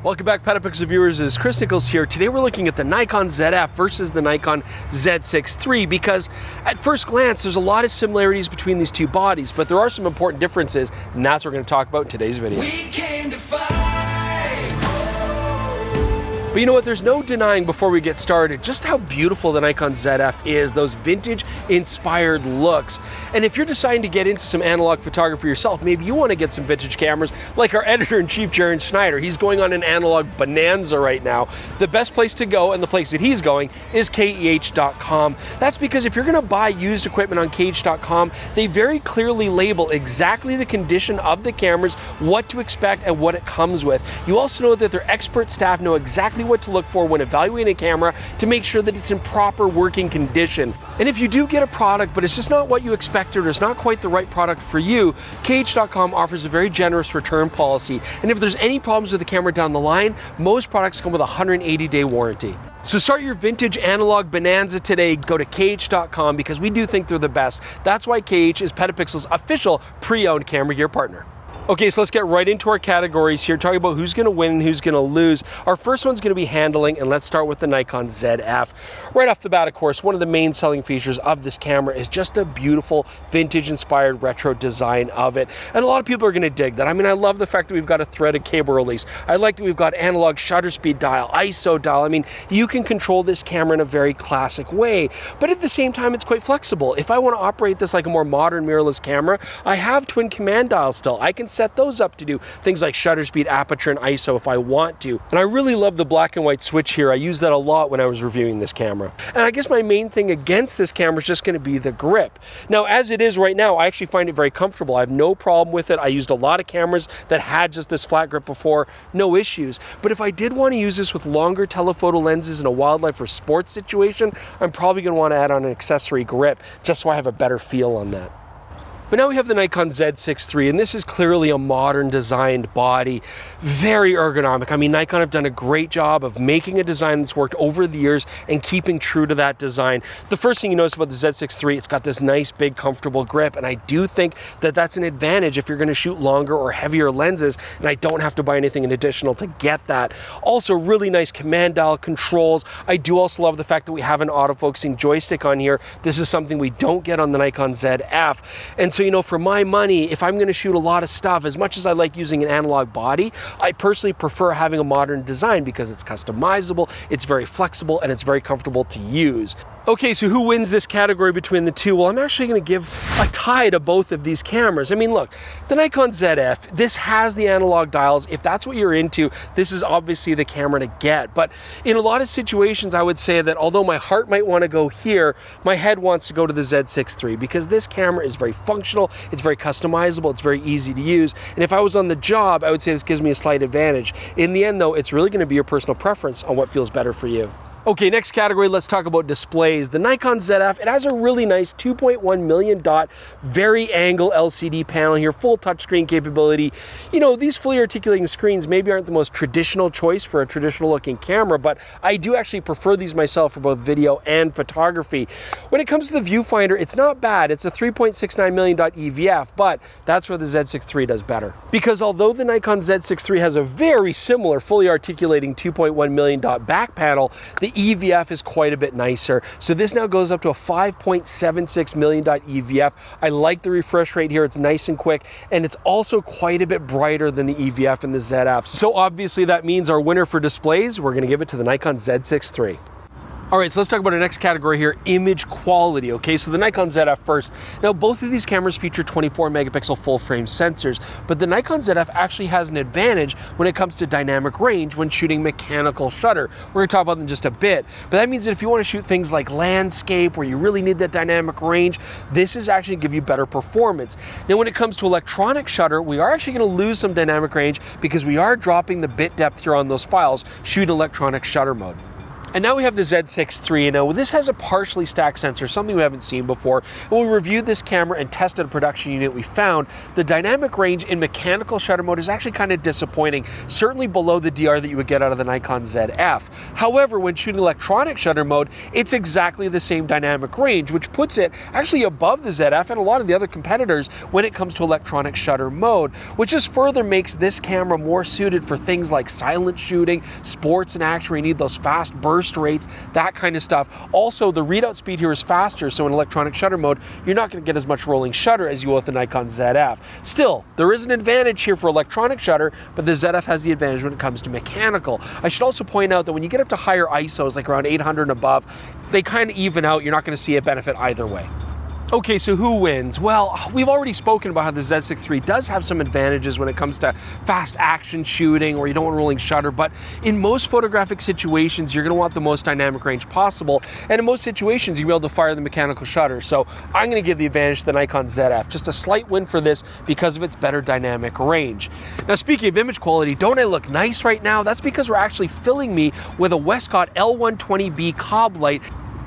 Welcome back, PetaPixel viewers. It's Chris Niccolls here. Today we're looking at the Nikon ZF versus the Nikon Z6 III because at first glance there's a lot of similarities between these two bodies, but there are some important differences, and that's what we're going to talk about in today's video. But you know what, there's no denying before we get started just how beautiful the Nikon ZF is, those vintage inspired looks. And if you're deciding to get into some analog photography yourself, maybe you want to get some vintage cameras like our editor-in-chief, Jaron Schneider. He's going on an analog bonanza right now. The best place to go, and the place that he's going, is KEH.com. That's because if you're going to buy used equipment on KEH.com, they very clearly label exactly the condition of the cameras, what to expect, and what it comes with. You also know that their expert staff know exactly what to look for when evaluating a camera to make sure that it's in proper working condition. And if you do get a product, but it's just not what you expected or it's not quite the right product for you, KEH.com offers a very generous return policy. And if there's any problems with the camera down the line, most products come with a 180-day warranty. So start your vintage analog bonanza today. Go to KEH.com because we do think they're the best. That's why KEH is PetaPixel's official pre-owned camera gear partner. Okay, so let's get right into our categories here, talking about who's going to win and who's going to lose. Our first one's going to be handling, and let's start with the Nikon ZF. Right off the bat, of course, one of the main selling features of this camera is just the beautiful vintage-inspired retro design of it. And a lot of people are going to dig that. I mean, I love the fact that we've got a threaded cable release. I like that we've got analog shutter speed dial, ISO dial. I mean, you can control this camera in a very classic way, but at the same time, it's quite flexible. If I want to operate this like a more modern mirrorless camera, I have twin command dials still. I can set those up to do things like shutter speed, aperture, and ISO if I want to. And I really love the black and white switch here. I use that a lot when I was reviewing this camera. And I guess my main thing against this camera is just going to be the grip. Now, as it is right now, I actually find it very comfortable. I have no problem with it. I used a lot of cameras that had just this flat grip before, no issues. But if I did want to use this with longer telephoto lenses in a wildlife or sports situation, I'm probably going to want to add on an accessory grip just so I have a better feel on that. But now we have the Nikon Z6 III, and this is clearly a modern designed body, very ergonomic. I mean, Nikon have done a great job of making a design that's worked over the years and keeping true to that design. The first thing you notice about the Z6 III, it's got this nice, big, comfortable grip, and I do think that that's an advantage if you're going to shoot longer or heavier lenses, and I don't have to buy anything in additional to get that. Also, really nice command dial controls. I do also love the fact that we have an autofocusing joystick on here. This is something we don't get on the Nikon ZF, and so, you know, for my money, if I'm going to shoot a lot of stuff, as much as I like using an analog body, I personally prefer having a modern design because it's customizable, it's very flexible, and it's very comfortable to use. Okay, so who wins this category between the two? Well, I'm actually going to give a tie to both of these cameras. I mean, look, the Nikon ZF, this has the analog dials. If that's what you're into, this is obviously the camera to get. But in a lot of situations, I would say that although my heart might want to go here, my head wants to go to the Z6 III because this camera is very functional, it's very customizable, it's very easy to use. And if I was on the job, I would say this gives me a slight advantage. In the end, though, it's really going to be your personal preference on what feels better for you. Okay, next category, let's talk about displays. The Nikon ZF, it has a really nice 2.1 million dot, very angle LCD panel here, full touchscreen capability. You know, these fully articulating screens maybe aren't the most traditional choice for a traditional looking camera, but I do actually prefer these myself for both video and photography. When it comes to the viewfinder, it's not bad. It's a 3.69 million dot EVF, but that's where the Z6 III does better. Because although the Nikon Z6 III has a very similar fully articulating 2.1 million dot back panel, the EVF is quite a bit nicer. So this now goes up to a 5.76 million dot EVF. I like the refresh rate here. It's nice and quick, and it's also quite a bit brighter than the EVF and the ZF. So obviously that means our winner for displays, we're going to give it to the Nikon Z6 III. All right, so let's talk about our next category here, image quality. Okay, so the Nikon ZF first. Now, both of these cameras feature 24 megapixel full frame sensors, but the Nikon ZF actually has an advantage when it comes to dynamic range when shooting mechanical shutter. We're going to talk about them in just a bit, but that means that if you want to shoot things like landscape where you really need that dynamic range, this is actually going to give you better performance. Now, when it comes to electronic shutter, we are actually going to lose some dynamic range because we are dropping the bit depth here on those files, shoot electronic shutter mode. And now we have the Z6 III. Now this has a partially stacked sensor, something we haven't seen before. When we reviewed this camera and tested a production unit, we found the dynamic range in mechanical shutter mode is actually kind of disappointing, certainly below the DR that you would get out of the Nikon ZF. However, when shooting electronic shutter mode, it's exactly the same dynamic range, which puts it actually above the ZF and a lot of the other competitors when it comes to electronic shutter mode, which just further makes this camera more suited for things like silent shooting, sports and action where you need those fast burst rates, that kind of stuff. Also, the readout speed here is faster, so in electronic shutter mode, you're not going to get as much rolling shutter as you will with the Nikon ZF. Still, there is an advantage here for electronic shutter, but the ZF has the advantage when it comes to mechanical. I should also point out that when you get up to higher ISOs, like around 800 and above, they kind of even out. You're not going to see a benefit either way. Okay, so who wins? Well, we've already spoken about how the Z6 III does have some advantages when it comes to fast action shooting or you don't want rolling shutter, but in most photographic situations, you're gonna want the most dynamic range possible, and in most situations, you'll be able to fire the mechanical shutter. So I'm gonna give the advantage to the Nikon ZF. Just a slight win for this because of its better dynamic range. Now, speaking of image quality, don't I look nice right now? That's because we're actually filling me with a Westcott L120B COB Light.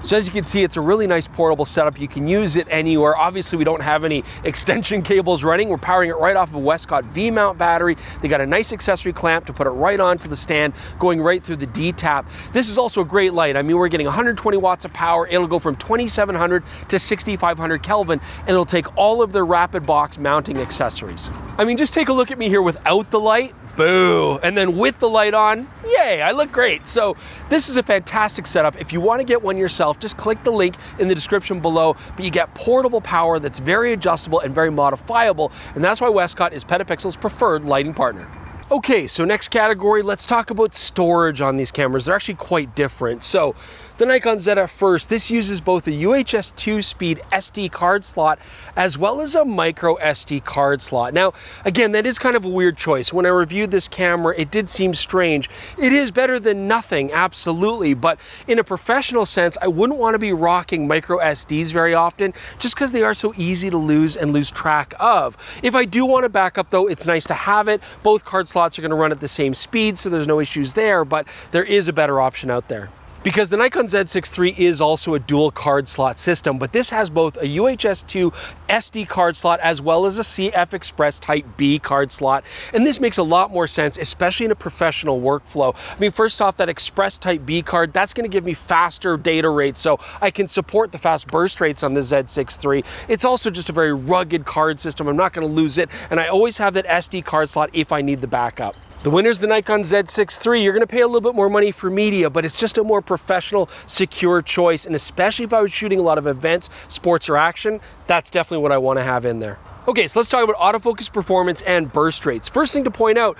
So as you can see, it's a really nice portable setup. You can use it anywhere. Obviously, we don't have any extension cables running. We're powering it right off of a Westcott V-mount battery. They got a nice accessory clamp to put it right onto the stand, going right through the D-tap. This is also a great light. I mean, we're getting 120 watts of power. It'll go from 2700 to 6500 Kelvin, and it'll take all of their rapid box mounting accessories. I mean, just take a look at me here without the light. Boo! And then with the light on, yay, I look great. So this is a fantastic setup. If you want to get one yourself, just click the link in the description below, but you get portable power that's very adjustable and very modifiable, and that's why Westcott is PetaPixel's preferred lighting partner. Okay, so next category, let's talk about storage on these cameras. They're actually quite different. So the Nikon ZF first, this uses both a UHS 2-speed SD card slot as well as a micro SD card slot. Now, again, that is kind of a weird choice. When I reviewed this camera, it did seem strange. It is better than nothing, absolutely, but in a professional sense, I wouldn't want to be rocking micro SDs very often just because they are so easy to lose and lose track of. If I do want to back up though, it's nice to have it. Both card slots are going to run at the same speed, so there's no issues there, but there is a better option out there. Because the Nikon Z6 III is also a dual card slot system, but this has both a UHS 2 SD card slot as well as a CF Express Type B card slot. And this makes a lot more sense, especially in a professional workflow. I mean, first off, that Express Type B card, that's gonna give me faster data rates, so I can support the fast burst rates on the Z6 III. It's also just a very rugged card system. I'm not gonna lose it, and I always have that SD card slot if I need the backup. The winner's the Nikon Z6 III. You're gonna pay a little bit more money for media, but it's just a more professional, secure choice, and especially if I was shooting a lot of events, sports, or action, that's definitely what I want to have in there. Okay, so let's talk about autofocus performance and burst rates. First thing to point out,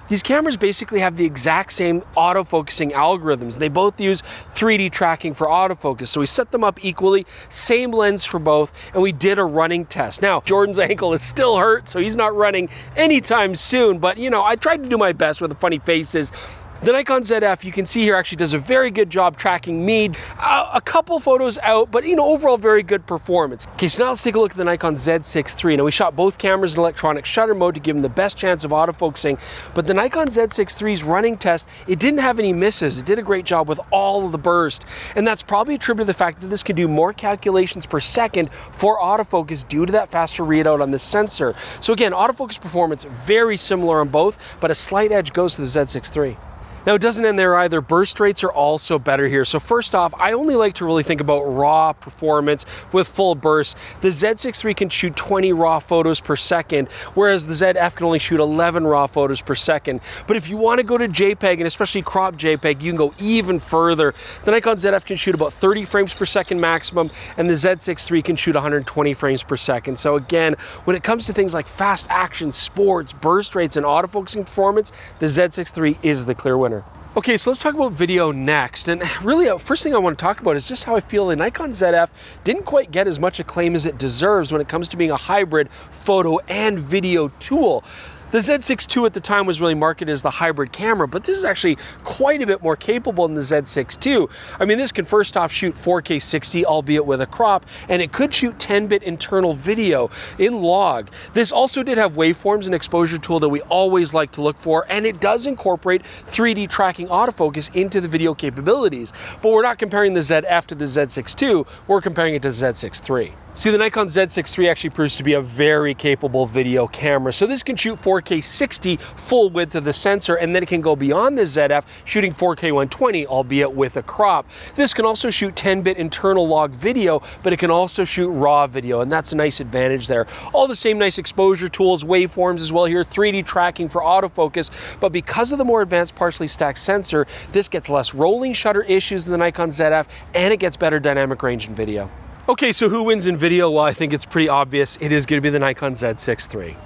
these cameras basically have the exact same autofocusing algorithms. They both use 3D tracking for autofocus. So we set them up equally, same lens for both, and we did a running test. Now, Jordan's ankle is still hurt, so he's not running anytime soon, but you know, I tried to do my best with the funny faces. The Nikon ZF, you can see here, actually does a very good job tracking me. A couple photos out, but you know, overall very good performance. Okay, so now let's take a look at the Nikon Z6 III. Now we shot both cameras in electronic shutter mode to give them the best chance of autofocusing, but the Nikon Z6 III's running test, it didn't have any misses. It did a great job with all of the burst, and that's probably attributed to the fact that this can do more calculations per second for autofocus due to that faster readout on the sensor. So again, autofocus performance very similar on both, but a slight edge goes to the Z6 III. Now it doesn't end there either. Burst rates are also better here. So first off, I only like to really think about raw performance with full burst. The Z6 III can shoot 20 raw photos per second, whereas the ZF can only shoot 11 raw photos per second. But if you want to go to JPEG, and especially crop JPEG, you can go even further. The Nikon ZF can shoot about 30 frames per second maximum, and the Z6 III can shoot 120 frames per second. So again, when it comes to things like fast action, sports, burst rates, and autofocusing performance, the Z6 III is the clear winner. Okay, so let's talk about video next. And really, first thing I want to talk about is just how I feel the Nikon ZF didn't quite get as much acclaim as it deserves when it comes to being a hybrid photo and video tool. The Z6 II at the time was really marketed as the hybrid camera, but this is actually quite a bit more capable than the Z6 II. I mean, this can first off shoot 4K 60, albeit with a crop, and it could shoot 10-bit internal video in log. This also did have waveforms and exposure tool that we always like to look for, and it does incorporate 3D tracking autofocus into the video capabilities. But we're not comparing the ZF to the Z6 II, we're comparing it to the Z6 III. See, the Nikon Z6 III actually proves to be a very capable video camera. So this can shoot 4K 60 full width of the sensor, and then it can go beyond the ZF, shooting 4K 120, albeit with a crop. This can also shoot 10-bit internal log video, but it can also shoot raw video, and that's a nice advantage there. All the same nice exposure tools, waveforms as well here, 3D tracking for autofocus, but because of the more advanced partially stacked sensor, this gets less rolling shutter issues than the Nikon ZF, and it gets better dynamic range in video. Okay, so who wins in video? Well, I think it's pretty obvious. It is going to be the Nikon Z6 III.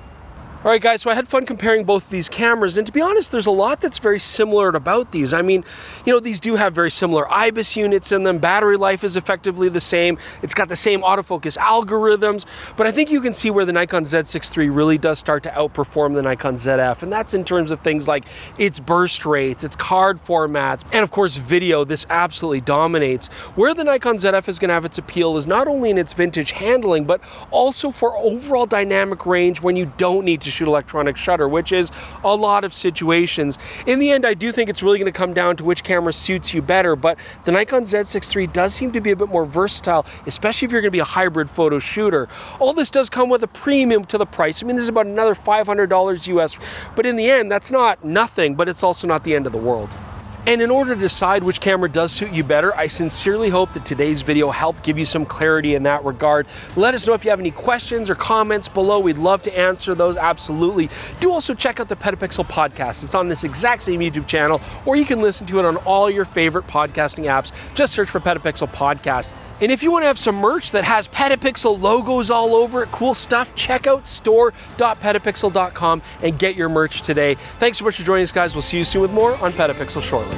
All right, guys, so I had fun comparing both of these cameras, and to be honest, there's a lot that's very similar about these. I mean, you know, these do have very similar IBIS units in them. Battery life is effectively the same. It's got the same autofocus algorithms, but I think you can see where the Nikon Z6 III really does start to outperform the Nikon ZF, and that's in terms of things like its burst rates, its card formats, and of course, video. This absolutely dominates. Where the Nikon ZF is going to have its appeal is not only in its vintage handling, but also for overall dynamic range when you don't need to shoot electronic shutter, which is a lot of situations. In the end, I do think it's really going to come down to which camera suits you better, but the Nikon Z6 III does seem to be a bit more versatile, especially if you're going to be a hybrid photo shooter. All this does come with a premium to the price. I mean, this is about another $500 US, but in the end, that's not nothing, but it's also not the end of the world. And in order to decide which camera does suit you better, I sincerely hope that today's video helped give you some clarity in that regard. Let us know if you have any questions or comments below. We'd love to answer those, absolutely. Do also check out the PetaPixel podcast. It's on this exact same YouTube channel, or you can listen to it on all your favorite podcasting apps. Just search for PetaPixel Podcast. And if you want to have some merch that has PetaPixel logos all over it, cool stuff, check out store.petapixel.com and get your merch today. Thanks so much for joining us, guys. We'll see you soon with more on PetaPixel shortly.